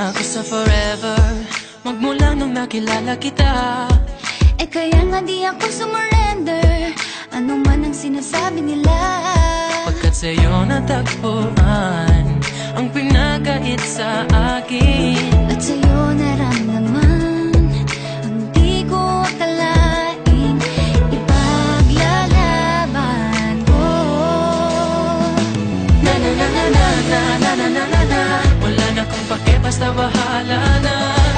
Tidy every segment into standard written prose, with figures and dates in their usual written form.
na ako sa forever, magmula nung nakilala kita. Eh kaya nga di ako sumurrender, ano man ang sinasabi nila. Pagkat sa'yo natagpuan ang pinagkait sa akin, At sa'yo naramdaman ang di ko akalaing ipaglalaban ko. na na na na na na na na na na na. Wala na kong pake, basta bahala na.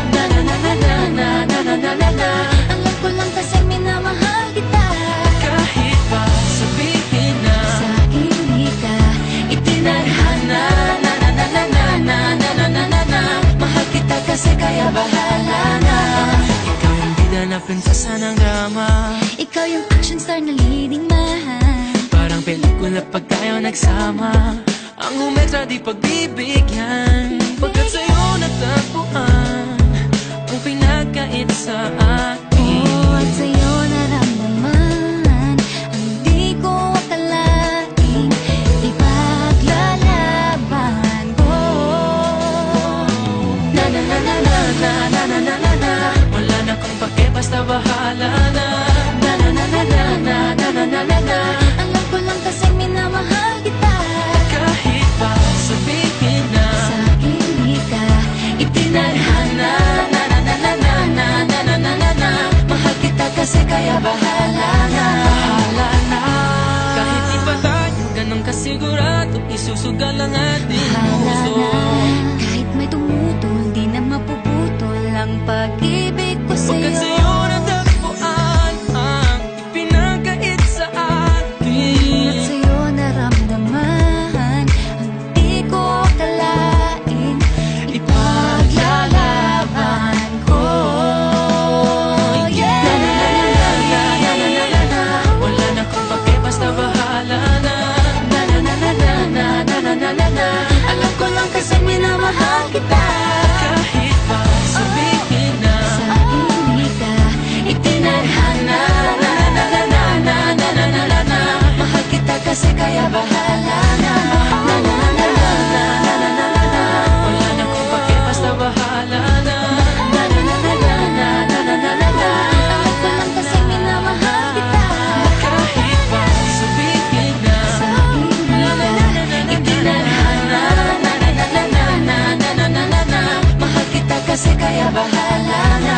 Na na na na na na na na na na na. Alam ko lang kasi minamahal kita. Kahit pa sabihin na Sa akin di ka itinadhana. Na na na na na na na na na na na. Mahal kita kasi kaya bahala na. Ikaw yung bida na prinsesa ng drama, ikaw yung action star na leading man. parang pelikula pag tayo nagsama. Ang umetra di pagbibigyan, pagkat sa'yo natagpuan ang pinagkait sa akin. Oh, at sa'yo naramdaman ang di ko akalaing ipaglalaban ko. Na na na na na na na na na na na. Wala na kong pake, basta bahala na. Na na na na na na na na na na na. Alam ko lang kasi minamahal kita. Kahit pa sabihin na Sa akin di ka itinadhana. Na na na na na na na na na na na. Mahal kita kasi kaya bahala na. Bahala na. Kahit di pa tayo ganun kasigurado, isusugal ang ating bahala puso. na. Kahit may tumutol, di na mapuputol ang pag-ibig ko Pagkat sa'yo. sa'yo natagpuan ang ipinagkait sa At akin. sa'yo naramdaman ang di ko akalain ipaglalaban ko. Yeah! Na na na na na na na na na na. Wala na kong pake, basta bahala na. Na na na na na na na na na na na. Alam ko lang kasi minamahal kita. Kahit pa sabihin na Sa akin di ka itinadhana. Na na na na na na na na na na. Mahal kita kasi kaya bahala na. Na na na na na na na na na na. Wala na kong pake, basta bahala na. Na na na na na na na na na na na. Alam ko lang kasi minamahal kita. Kahit pa sabihin na Sa akin di ka itinadhana. Na na na na na na na na na na. Mahal kita kasi kaya bahala na.